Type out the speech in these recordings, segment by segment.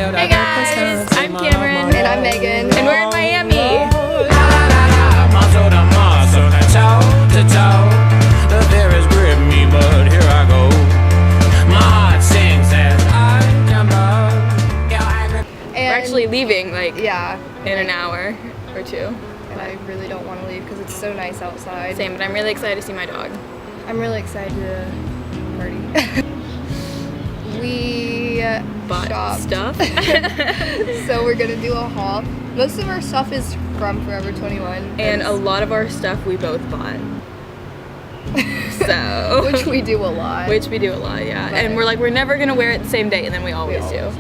Hey guys, I'm Cameron. And I'm Megan. And we're in Miami. We're actually leaving like in an hour or two. And I really don't want to leave because it's so nice outside. Same, but I'm really excited to see my dog. I'm really excited to party. We Bought shopped stuff. So we're gonna do a haul. Most of our stuff is from Forever 21. And a lot of our stuff we both bought. So Which we do a lot. Yeah. And we're like, we're never gonna wear it the same day, and then we always do.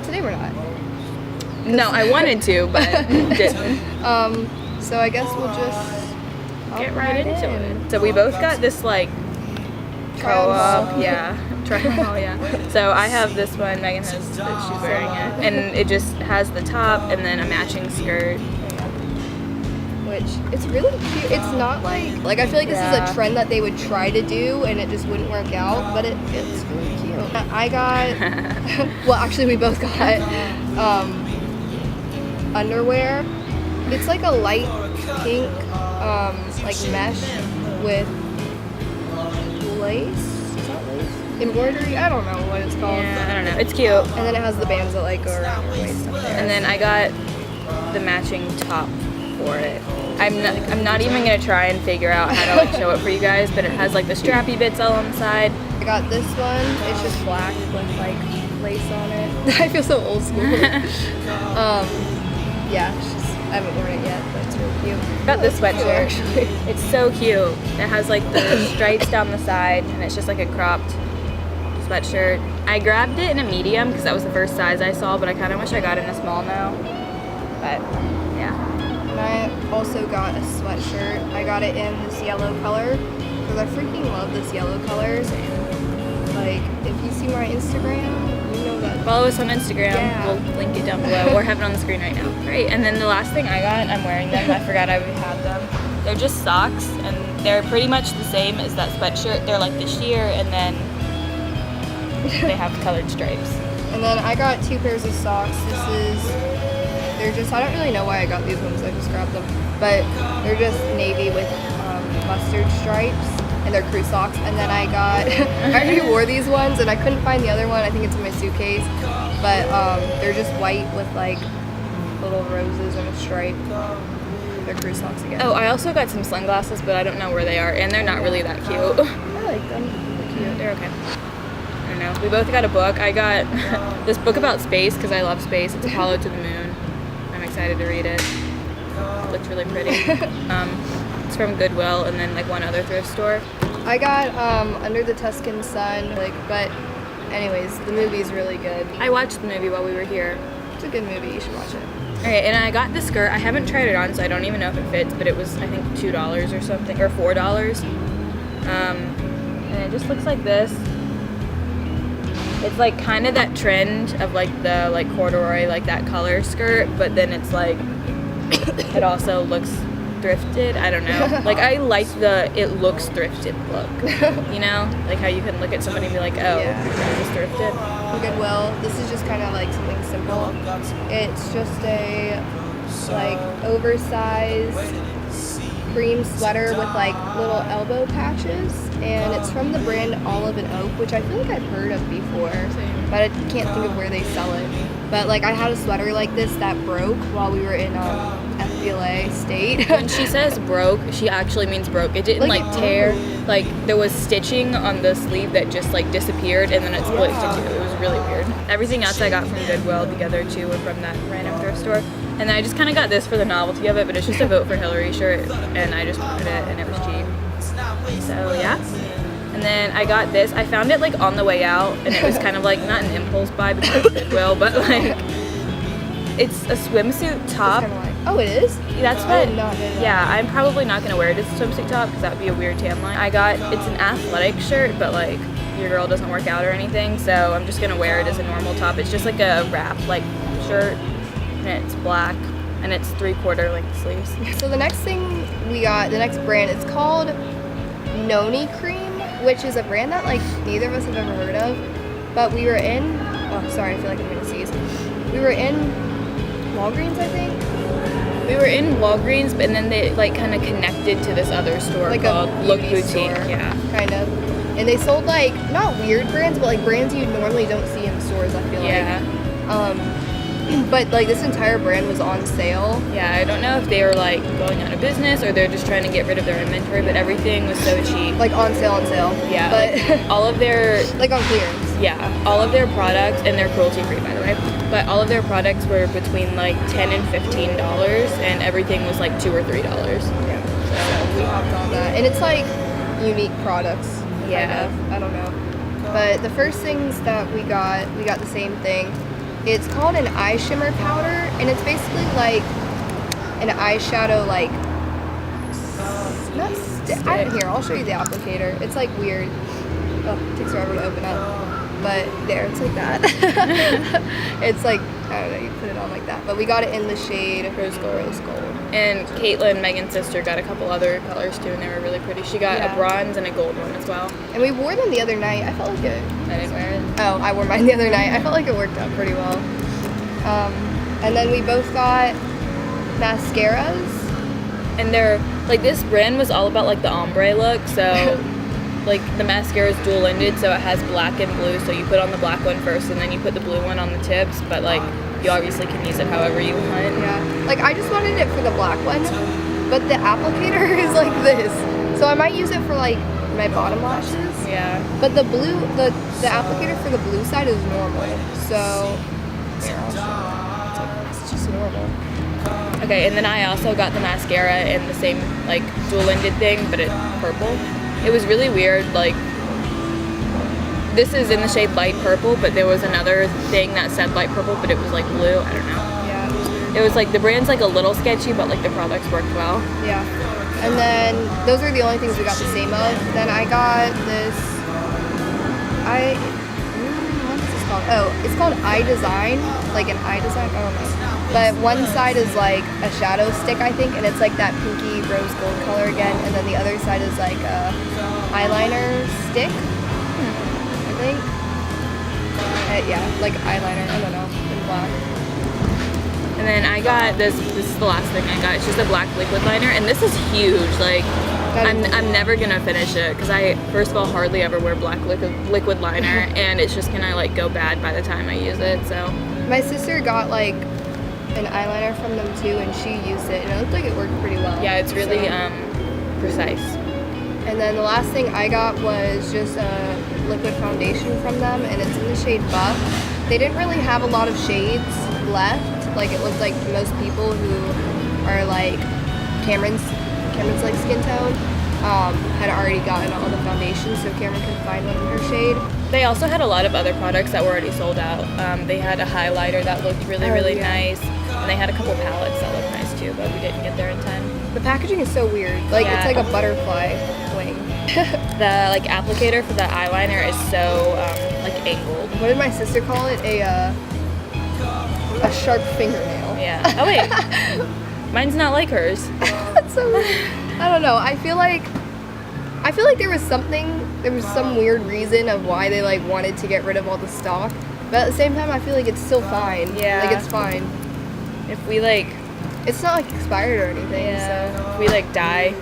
Today we're not. No, I wanted to, but didn't. So I guess we'll just Get right into it. So we both got this like co-op, try-on, So I have this one, Megan has that she's wearing it, and it just has the top and then a matching skirt. Which it's really cute. It's not like I feel like this is a trend that they would try to do and it just wouldn't work out, but it's really cute. I got well, actually we both got underwear. It's like a light pink like mesh with lace. Is that lace? Embroidery? I don't know what it's called. Yeah, I don't know. It's cute. And then it has the bands that like go around your waist up there. And then I got the matching top for it. I'm not even gonna try and figure out how to like show it for you guys, but it has like the strappy bits all on the side. I got this one. It's just black with like lace on it. I feel so old school. Yeah, it's just, I haven't worn it yet, but it's really cute. Got this sweatshirt. Actually. It's so cute. It has like the stripes down the side, and it's just like a cropped sweatshirt. I grabbed it in a medium because that was the first size I saw, but I kind of wish I got it in a small now. But yeah. And I also got a sweatshirt. I got it in this yellow color because I freaking love this yellow color. And like, if you see my Instagram, you know that. Follow us on Instagram. Yeah. We'll link it down below or have it on the screen right now. Great. And then the last thing I got, I'm wearing them. I forgot I had them. They're just socks, and they're pretty much the same as that sweatshirt. They're like the sheer, and then they have colored stripes. And then I got 2 pairs of socks. They're just, I don't really know why I got these ones. I just grabbed them. But they're just navy with mustard stripes. And they're crew socks. And then I got, I already wore these ones and I couldn't find the other one. I think it's in my suitcase. But they're just white with like little roses and a stripe. They're crew socks again. Oh, I also got some sunglasses, but I don't know where they are. And they're not really that cute. I like them. They're cute. They're okay. I don't know. We both got a book. I got this book about space because I love space. It's Apollo to the Moon. I'm excited to read it. It looks really pretty. It's from Goodwill and then like one other thrift store. I got Under the Tuscan Sun, but anyways, the movie's really good. I watched the movie while we were here. It's a good movie, you should watch it. Okay, and I got this skirt. I haven't tried it on, so I don't even know if it fits, but it was I think $2 or something, or $4. And it just looks like this. It's like kind of that trend of like the like corduroy, like that color skirt, but then it's like it also looks thrifted. I don't know. Like I like the it looks thrifted look. You know, like how you can look at somebody and be like, oh, this is thrifted. Goodwill. This is just kind of like something simple. It's just a like oversized cream sweater with like little elbow patches, and it's from the brand Olive and Oak, which I feel like I've heard of before, but I can't think of where they sell it. But like I had a sweater like this that broke while we were in FBLA State. When she says broke, she actually means broke. It didn't like tear. Like there was stitching on the sleeve that just like disappeared and then it split into two. It was really weird. Everything else I got from Goodwill, the other two were from that random thrift store. And then I just kind of got this for the novelty of it, but it's just a Vote for Hillary shirt, and I just wanted it, and it was cheap. So yeah. And then I got this. I found it like on the way out, and it was kind of like not an impulse buy because it's Goodwill, but like it's a swimsuit top. Oh, it is? That's what. Yeah, I'm probably not gonna wear it as a swimsuit top because that would be a weird tan line. It's an athletic shirt, but like your girl doesn't work out or anything, so I'm just gonna wear it as a normal top. It's just like a wrap like shirt, and it's black, and it's 3/4 length sleeves. So the next thing we got, the next brand, it's called Noni Cream, which is a brand that like neither of us have ever heard of, but we were in Oh, sorry, I feel like I'm gonna sneeze. We were in Walgreens, I think. We were in Walgreens, and then they like kind of connected to this other store Like called a Look beauty Boutique. store, Yeah. kind of. And they sold like not weird brands, but like brands you normally don't see in stores. I feel Yeah. But like this entire brand was on sale. Yeah, I don't know if they were like going out of business or they're just trying to get rid of their inventory, but everything was so cheap. Like on sale. Yeah, But like, all of their like on clearance. yeah, all of their products, and they're cruelty free by the way, but all of their products were between like $10 and $15, and everything was like $2 or $3. Yeah. So we hopped on that, and it's like unique products. Yeah. Kind of. I don't know. But the first things that we got the same thing. It's called an eye shimmer powder, and it's basically like an eyeshadow, like, not here, I'll show you the applicator. It's like weird. Oh, it takes forever to open up. But there, it's like that. It's like, I don't know, you put it on like that. But we got it in the shade Rose Gold. And Caitlin, Megan's sister, got a couple other colors too, and they were really pretty. She got a bronze and a gold one as well. And we wore them the other night. I felt like it. I didn't wear it. Oh, I wore mine the other night. I felt like it worked out pretty well. And then we both got mascaras. And they're like, this brand was all about like the ombre look, so like the mascara is dual ended, so it has black and blue, so you put on the black one first and then you put the blue one on the tips, but like you obviously can use it however you want. Yeah, like I just wanted it for the black one, but the applicator is like this, so I might use it for like my bottom lashes. Yeah. But the blue, the applicator for the blue side is normal, so yeah, it's just normal. Okay, and then I also got the mascara in the same like dual-ended thing, but it's purple. It was really weird, like this is in the shade light purple, but there was another thing that said light purple, but it was like blue, I don't know. Yeah. It was like, the brand's like a little sketchy, but like the products worked well. Yeah. And then those are the only things we got the same of. Then I got this, what is this called? Oh, it's called Eye Design, like an eye design, I don't know. But one side is like a shadow stick, I think, and it's like that pinky rose gold color again. And then the other side is like a eyeliner stick, I think. Yeah, like eyeliner, I don't know, in black. And then I got this is the last thing I got. It's just a black liquid liner, and this is huge. Like, I'm never gonna finish it because I, first of all, hardly ever wear black liquid liner, and it's just gonna like go bad by the time I use it. So my sister got like an eyeliner from them too, and she used it, and it looked like it worked pretty well. yeah, it's really precise. And then the last thing I got was just a liquid foundation from them, and it's in the shade Buff. They didn't really have a lot of shades left. Like, it looked like most people who are like Cameron's like skin tone had already gotten all the foundations, so Cameron could find one in her shade. They also had a lot of other products that were already sold out. They had a highlighter that looked really nice, and they had a couple palettes that looked nice too, but we didn't get there in time. The packaging is so weird. Like, Yeah. it's like a butterfly wing. The like applicator for the eyeliner is so like angled. What did my sister call it? A sharp fingernail. Yeah. Oh wait, mine's not like hers. That's so weird. I don't know. I feel like there was some weird reason of why they like wanted to get rid of all the stock. But at the same time, I feel like it's still fine. Yeah. Like, it's fine. If we like, It's not like expired or anything. yeah, if we like die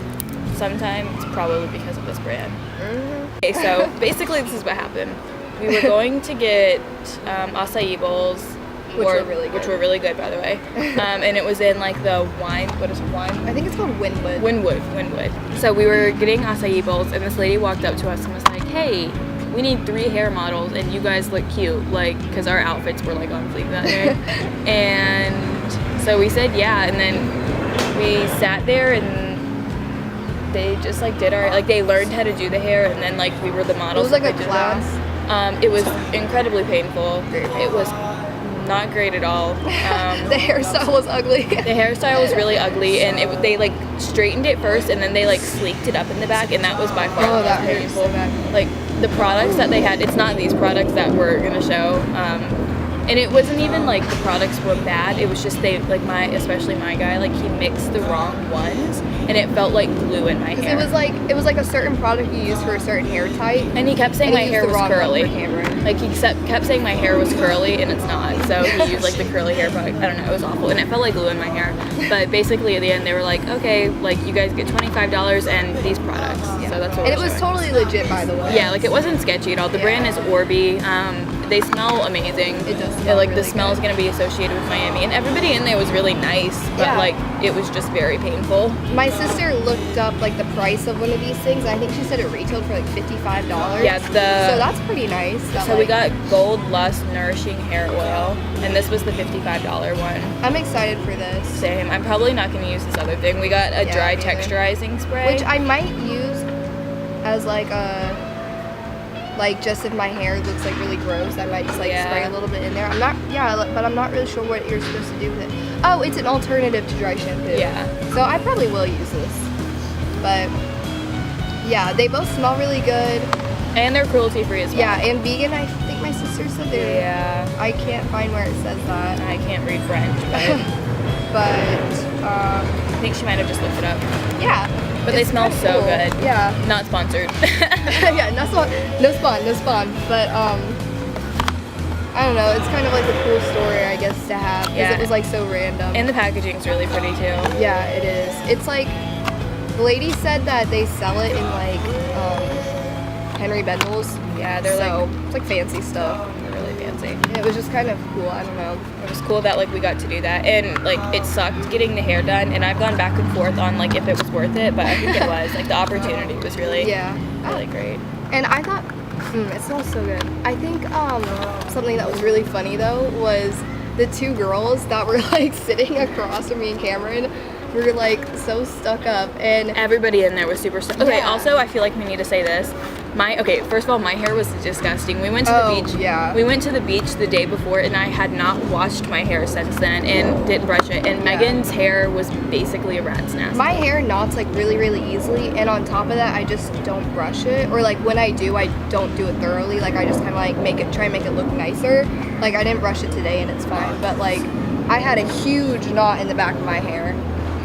sometime, it's probably because of this brand. So. Okay, so basically this is what happened. We were going to get acai bowls, Which were really good. Which were really good, by the way. And it was in like the wine. What is wine? I think it's called Winwood. Winwood. So we were getting acai bowls, and this lady walked up to us and was like, "Hey, we need 3 hair models, and you guys look cute," like, because our outfits were like on fleek that day. And so we said yeah, and then we sat there and they just like did our, like, they learned how to do the hair, and then like we were the models. It was like that a did class. them. It was incredibly painful. It was not great at all. The hairstyle was ugly. The hairstyle was really ugly, and they like straightened it first, and then they like sleeked it up in the back, and that was by far the most that hurts painful. so bad. Like, the products that they had, it's not these products that we're gonna show. And it wasn't even like the products were bad. It was just especially my guy, like, he mixed the wrong ones, and it felt like glue in my hair. It was like a certain product you use for a certain hair type. And he kept saying And my he hair used was the wrong one curly. for Cameron. Like he kept saying my hair was curly and it's not. So he used like the curly hair product. I don't know, it was awful. And it felt like glue in my hair. But basically at the end they were like, okay, like you guys get $25 and these products. Yeah. So that's what And we're it was showing. totally legit, by the way. Yeah, like it wasn't sketchy at all. The Yeah. brand is Orby. They smell amazing. It does smell like really the smell is good. gonna be associated with Miami, and everybody in there was really nice, but Yeah. like it was just very painful. My sister looked up like the price of one of these things. I think she said it retailed for like $55. Yeah, So that's pretty nice. So we got Gold Lust Nourishing Hair Oil, and this was the $55 one. I'm excited for this. Same. I'm probably not gonna use this other thing. We got a Yeah, dry me neither. texturizing spray, Which I might use as like a, like just if my hair looks like really gross, I might just like Yeah. spray a little bit in there. I'm not, but I'm not really sure what you're supposed to do with it. Oh, it's an alternative to dry shampoo. Yeah. So I probably will use this. But yeah, they both smell really good. and they're cruelty free as well. Yeah, and vegan, I think my sister said they're. Yeah. I can't find where it says that. I can't read French, but But I think she might have just looked it up. yeah. But they it's smell kinda so cool. good. Yeah. Not sponsored. Yeah, no spawn. But I don't know. It's kind of like a cool story, I guess, to have because Yeah. it was like so random. And the packaging's really pretty too. Yeah, it is. It's like the lady said that they sell it in like Henry Bendel's. Yeah, they're So it's like fancy stuff. they're really fancy. It was just kind of cool. I don't know. It was cool that like we got to do that, and like it sucked getting the hair done, and I've gone back and forth on like if it was worth it, but I think it was. Like the opportunity was really Yeah. really great. And I thought, it smells so good. I think something that was really funny though was the two girls that were like sitting across from me and Cameron were like so stuck up, and Everybody in there was super okay. Yeah. Also, I feel like we need to say this. First of all, my hair was disgusting. We went to Oh, the beach. yeah. We went to the beach the day before, and I had not washed my hair since then, and didn't brush it. And Yeah. Megan's hair was basically a rat's nest. my hair knots like really, really easily, and on top of that, I just don't brush it, or like when I do, I don't do it thoroughly. Like I just kind of like try and make it look nicer. Like I didn't brush it today, and it's fine. But like I had a huge knot in the back of my hair,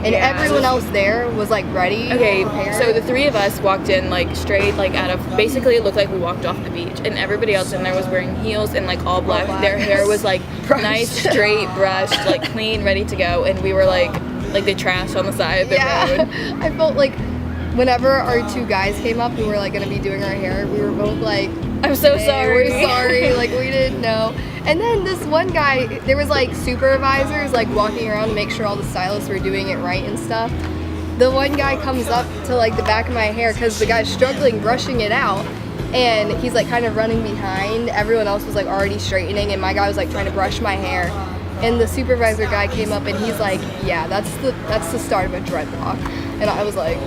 and Yeah. everyone else there was like ready. Okay, prepared. so the three of us walked in like straight, like out of, basically it looked like we walked off the beach, and everybody else in there was wearing heels and like all black. black. Their hair was like Brushed. nice, straight, brushed, like clean, ready to go, and we were like the trash on the side of the road. I felt like whenever our two guys came up who were like gonna be doing our hair, we were both like, I'm so "Hey, sorry. we're sorry," like we didn't know. And then this one guy, there was like supervisors like walking around to make sure all the stylists were doing it right and stuff. The one guy comes up to like the back of my hair because the guy's struggling brushing it out, and he's like kind of running behind. Everyone else was like already straightening, and my guy was like trying to brush my hair. And the supervisor guy came up and he's like, "Yeah, that's the start of a dreadlock." And I was like,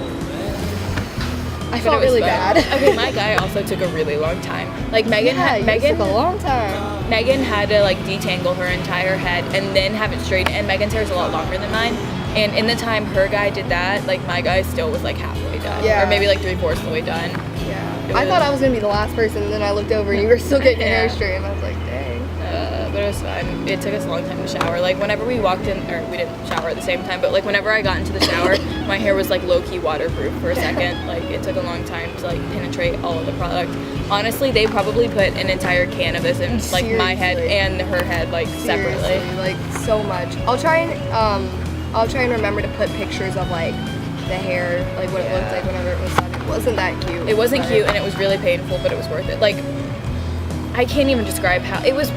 I But felt it was really fun. bad. Okay, my guy also took a really long time. Like Megan Yeah, had yours took a long time. Megan had to like detangle her entire head and then have it straightened, and Megan's hair is a lot longer than mine. And in the time her guy did that, like my guy still was like halfway done. Yeah. Or maybe like 3/4 of the way done. Yeah. It I was- thought I was gonna be the last person, and then I looked over and you were still getting your hair Yeah. straight, and I was like, dang. But it was fun. It took us a long time to shower. Like whenever we walked in, or we didn't shower at the same time, but like whenever I got into the shower, my hair was like low-key waterproof for a second. Like it took a long time to like penetrate all of the product. Honestly, they probably put an entire can of this in like my head Seriously. and her head like separately. Seriously, like so much. I'll try and remember to put pictures of like the hair, like what it looked like whenever it was done. It wasn't that cute. It wasn't but- cute and it was really painful, but it was worth it. Like I can't even describe how it was.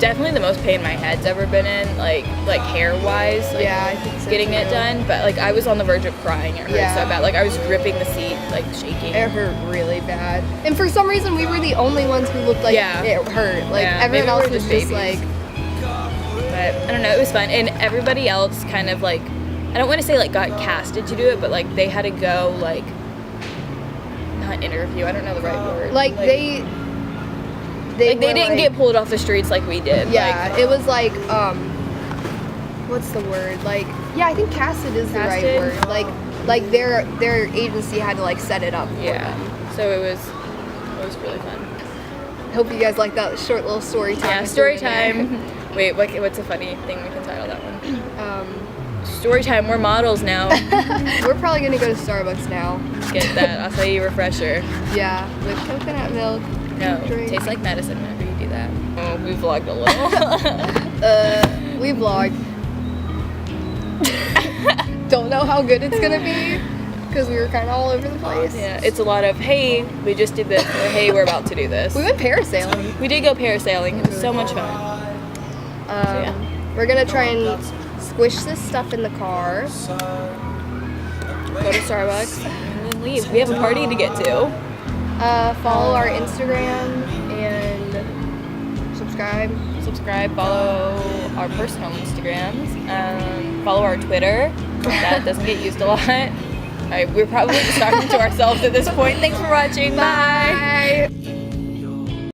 Definitely the most pain my head's ever been in, like hair wise. Like, Yeah, I think so getting too. it done, but like I was on the verge of crying. It hurt Yeah. so bad. Like I was gripping the seat, like shaking. It hurt really bad. And for some reason, we were the only ones who looked like Yeah. it hurt. Like Yeah, everyone maybe else we're was just just babies. like, But I don't know, it was fun, and everybody else kind of like, I don't want to say like got casted to do it, but like they had to go like, not interview. I don't know the right word. like they like they were, didn't like- get pulled off the streets like we did. Yeah, Like, it was like what's the word? Like yeah, I think casted is the Casted? right word. Like their agency had to like set it up. for yeah. them. So it was really fun. Hope you guys like that short little story time. Yeah, with story Julie and time. Wait, what's a funny thing we can title that one? I. Story time. We're models now. We're probably gonna go to Starbucks now. Get that. I'll say you refresher. Yeah, with coconut milk. No, it drink. tastes like medicine whenever you do that. Oh, we vlogged a little. We vlogged. Don't know how good it's gonna be because we were kind of all over the place. Yeah, it's a lot of, hey, we just did this, or hey, we're about to do this. We went parasailing. We did go parasailing. It was so much fun. Yeah. We're gonna try and squish this stuff in the car. Go to Starbucks and then leave. We have a party to get to. Follow our Instagram and subscribe. Follow our personal Instagrams, follow our Twitter. That doesn't get used a lot. We're probably just talking to ourselves at this point. Thanks for watching. Bye.